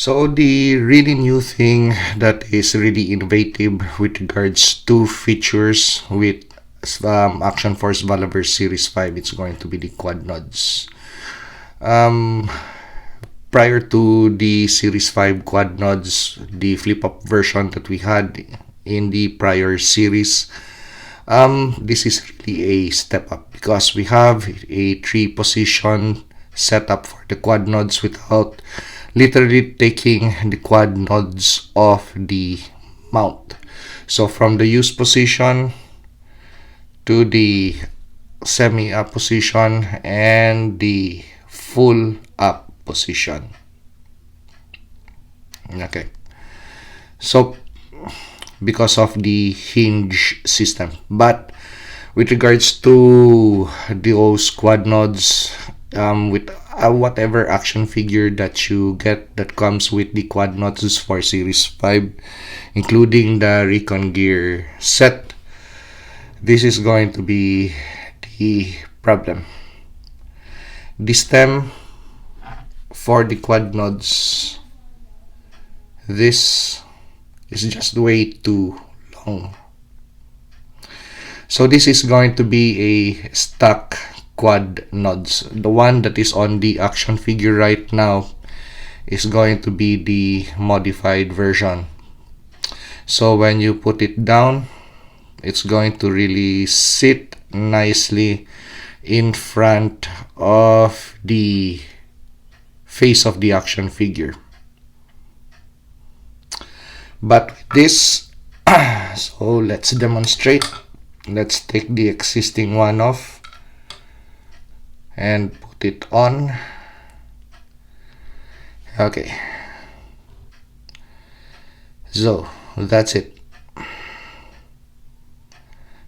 So the really new thing that is really innovative with regards to features with Action Force Valaverse Series 5, it's going to be the quad nodes. Um, Prior to the Series 5 quad nodes, the flip-up version that we had in the prior series, this is really a step up because we have a 3-position setup for the quad nodes without literally taking the quad nodes off the mount. So from the use position to the semi up position and the full up position. Okay, so because of the hinge system, but with regards to those quad nodes, with whatever action figure that you get that comes with the quad nodes for Series 5, including the recon gear set, this is going to be the problem. The stem for the quad nodes, this is just way too long. So this is going to be a stock quad nodes. The one that is on the action figure right now is going to be the modified version. So when you put it down, it's going to really sit nicely in front of the face of the action figure. But with this, so let's demonstrate. Let's take the existing one off and put it on. Okay, so that's it.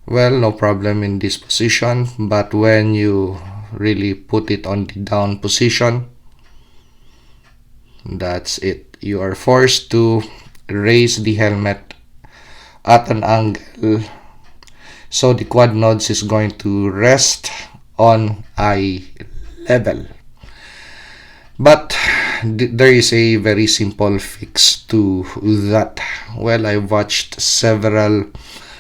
Well, no problem in this position, but when you really put it on the down position, that's it. You are forced to raise the helmet at an angle so the quad nodes is going to rest on eye level. But there is a very simple fix to that. Well, I watched several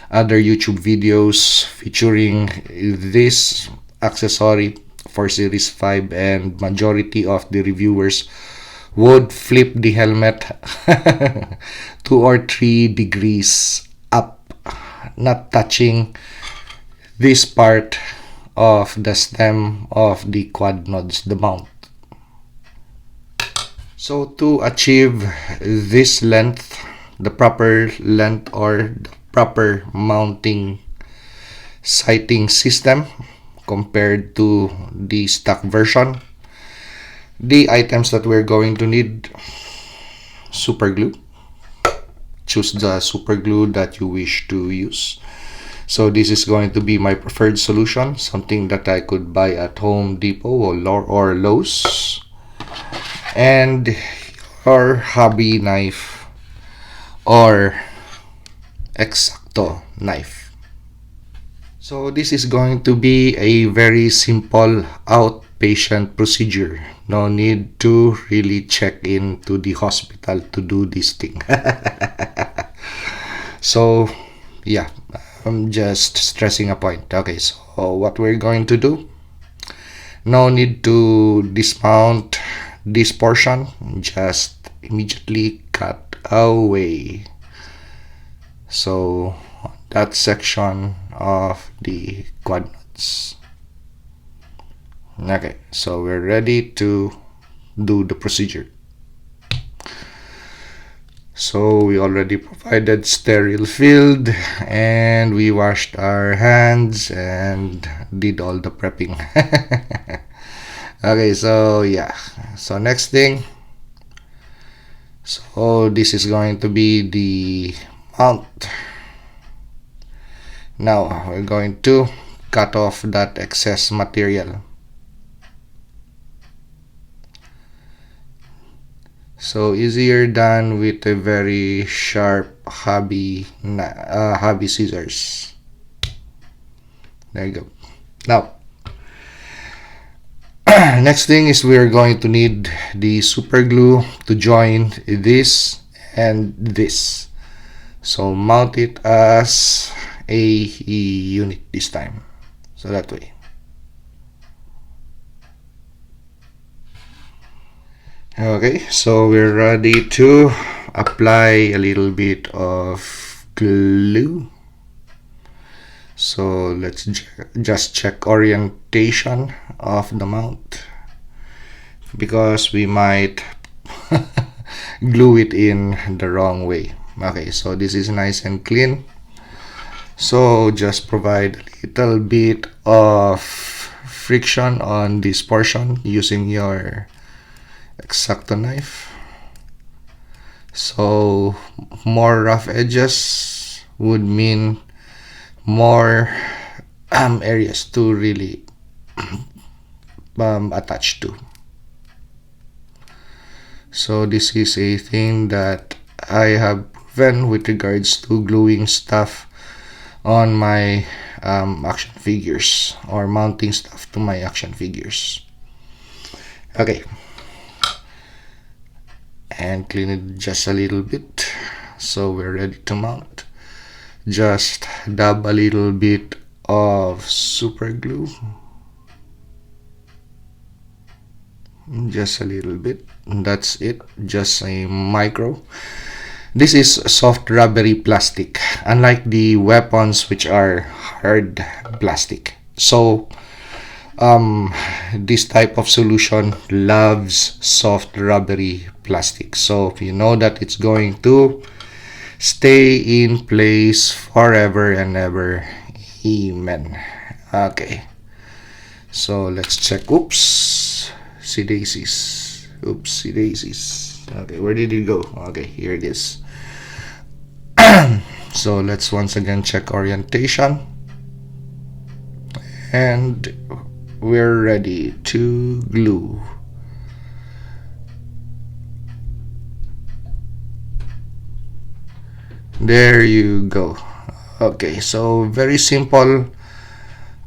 other YouTube videos featuring this accessory for Series 5, and majority of the reviewers would flip the helmet 2 or 3 degrees up, not touching this part of the stem of the quad nodes, the mount. So to achieve this length, the proper length or the proper mounting sighting system compared to the stock version, the items that we're going to need: super glue. Choose the super glue that you wish to use. So this is going to be my preferred solution, something that I could buy at Home Depot or Lowe's. And your hobby knife or X-Acto knife. So this is going to be a very simple outpatient procedure. No need to really check into the hospital to do this thing. So yeah, I'm just stressing a point. Okay, so what we're going to do, no need to dismount this portion, just immediately cut away. So that section of the quad nodes. Okay, so we're ready to do the procedure. So we already provided sterile field, and we washed our hands and did all the prepping. Okay, so yeah, so next thing, so this is going to be the mount. Now we're going to cut off that excess material. So easier done with a very sharp hobby scissors. There you go. Now Next thing is we're going to need the super glue to join this and this. So mount it as a unit this time. So that way. Okay, so we're ready to apply a little bit of glue. So let's just check orientation of the mount, because we might glue it in the wrong way. Okay, so this is nice and clean. So just provide a little bit of friction on this portion using your X-Acto knife. So more rough edges would mean more areas to really attach to. So this is a thing that I have proven with regards to gluing stuff on my action figures, or mounting stuff to my action figures. Okay, and clean it just a little bit. So we're ready to mount. Just dab a little bit of super glue, just a little bit. That's it, just a micro. This is soft rubbery plastic, unlike the weapons which are hard plastic. So this type of solution loves soft rubbery plastic, so you know that it's going to stay in place forever and ever. Amen. Okay, so let's check. Oops, see daisies. Oopsie daisies. Okay, where did it go? Okay, here it is. So let's once again check orientation, and we're ready to glue. There you go. Okay, so very simple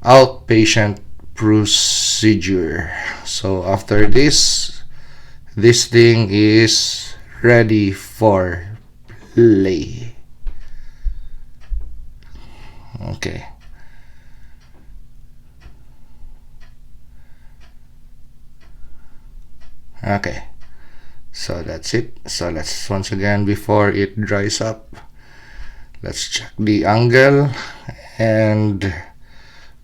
outpatient procedure. So after this thing is ready for play. Okay. Okay, so that's it. So let's once again, before it dries up, let's check the angle and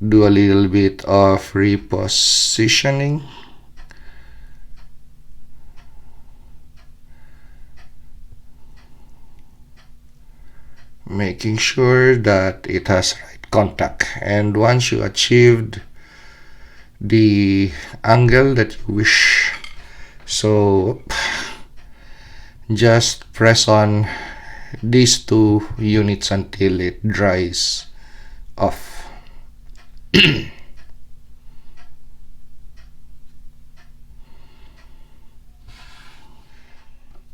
do a little bit of repositioning. Making sure that it has right contact, and once you achieved the angle that you wish, so just press on these two units until it dries off.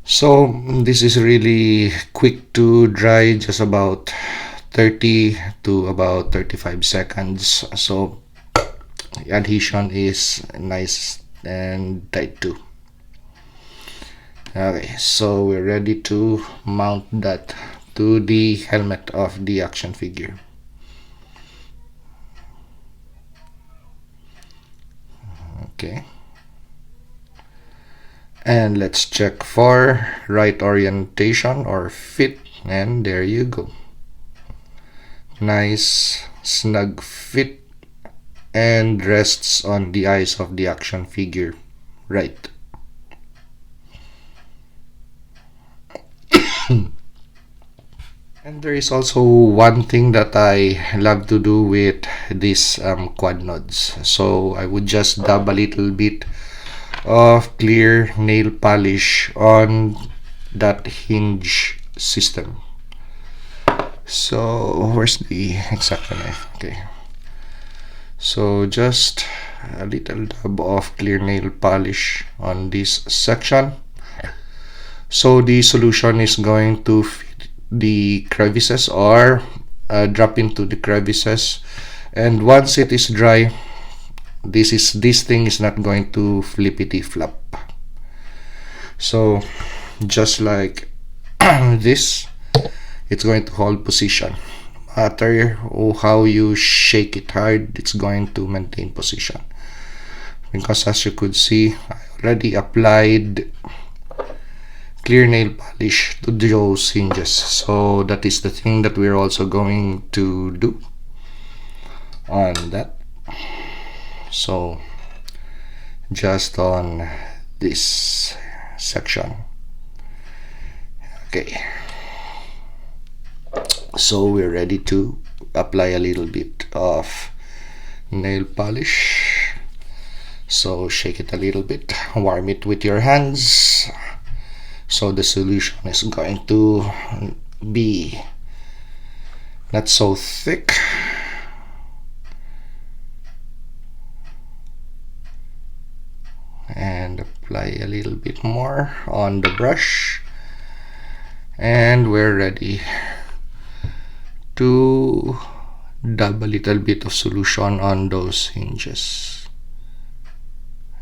So this is really quick to dry, just about 30 to about 35 seconds. So adhesion is nice and tight too. Okay, so we're ready to mount that to the helmet of the action figure. Okay, and let's check for right orientation or fit, and there you go. Nice snug fit, and rests on the eyes of the action figure right. And there is also one thing that I love to do with these quad nods. So I would just dab a little bit of clear nail polish on that hinge system. So where's the exact knife? Okay, so just a little dab of clear nail polish on this section. So the solution is going to fit the crevices, or drop into the crevices, and once it is dry, this thing is not going to flippity flop. So just like this, it's going to hold position. No matter how you shake it hard, it's going to maintain position, because as you could see, I already applied clear nail polish to those hinges. So that is the thing that we're also going to do on that. So just on this section. Okay, so we're ready to apply a little bit of nail polish. So shake it a little bit, warm it with your hands. So the solution is going to be not so thick. And apply a little bit more on the brush. And we're ready to dab a little bit of solution on those hinges.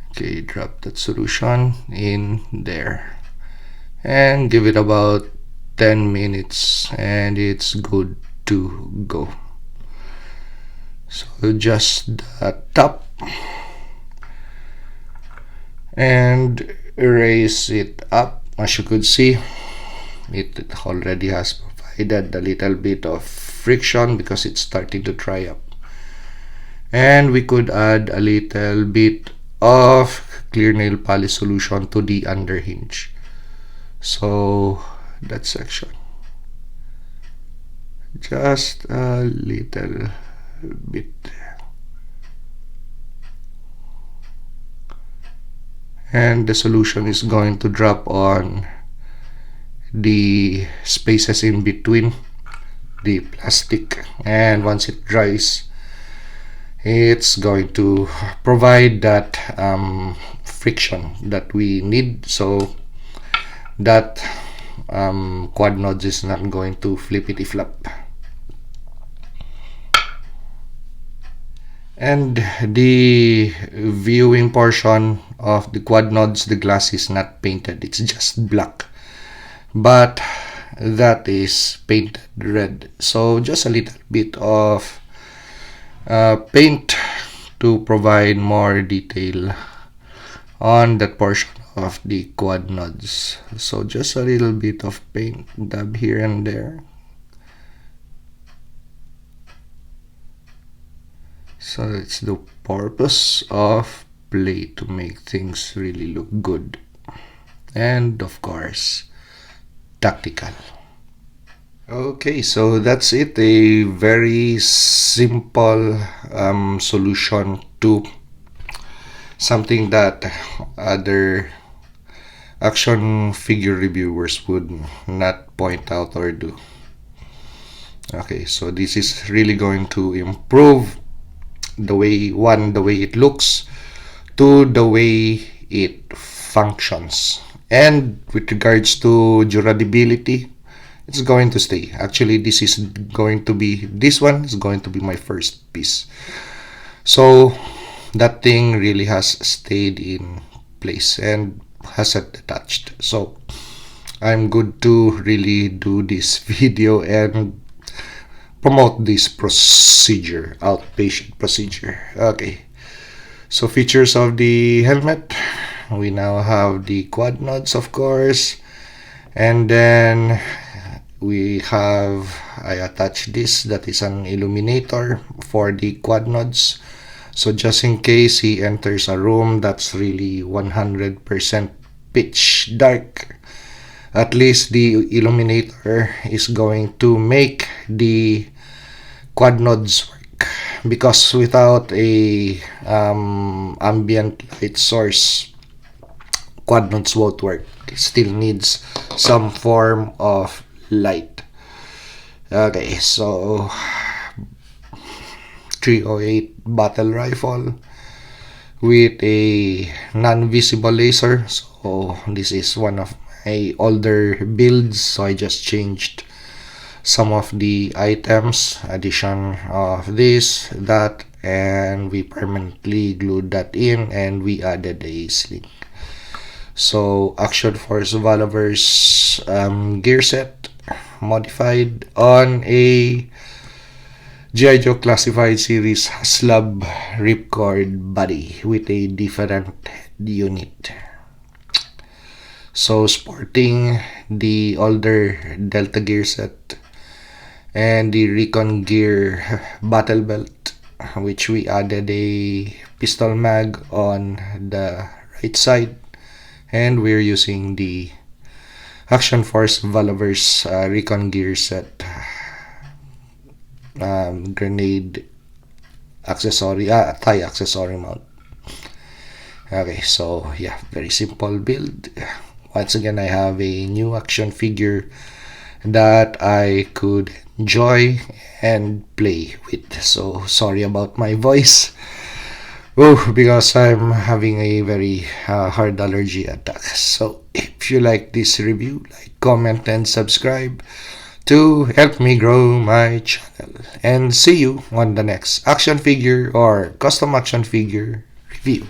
Okay, drop that solution in there and give it about 10 minutes and it's good to go. So just the top and raise it up. As you could see, it already has provided a little bit of friction because it's starting to dry up, and we could add a little bit of clear nail polish solution to the under hinge. So that section, just a little bit, and the solution is going to drop on the spaces in between the plastic, and once it dries, it's going to provide that friction that we need, so that quad nodes is not going to flippity flop. And the viewing portion of the quad nodes, the glass is not painted, it's just black, but that is painted red. So just a little bit of paint to provide more detail on that portion of the quad nodes. So just a little bit of paint, dab here and there. So it's the purpose of play, to make things really look good, and of course tactical. Okay, so that's it, a very simple solution to something that other action figure reviewers would not point out or do. Okay, so this is really going to improve the way it looks, to the way it functions, and with regards to durability, it's going to stay. Actually, this one is going to be my first piece, so that thing really has stayed in place and hasn't detached. So I'm good to really do this video and promote this procedure, outpatient procedure. Okay, so features of the helmet, we now have the quad nodes, of course, and then I attached this, that is an illuminator for the quad nodes. So just in case he enters a room that's really 100% pitch dark, at least the illuminator is going to make the quad nodes work, because without a ambient light source, quad nodes won't work. It still needs some form of light. Okay, so 308 battle rifle with a non-visible laser. So this is one of my older builds, so I just changed some of the items, addition of this, that, and we permanently glued that in, and we added a sling. So Action Force Valaverse gear set modified on a G.I. Joe Classified Series slab ripcord body with a different head unit. So sporting the older Delta gear set and the Recon gear battle belt, which we added a pistol mag on the right side, and we're using the Action Force Valaverse Recon gear set grenade accessory, thigh accessory mount. Okay, so yeah, very simple build. Once again, I have a new action figure that I could enjoy and play with. So sorry about my voice. Oh, because I'm having a very hard allergy attack. So if you like this review, like, comment, and subscribe to help me grow my channel. And see you on the next action figure or custom action figure review.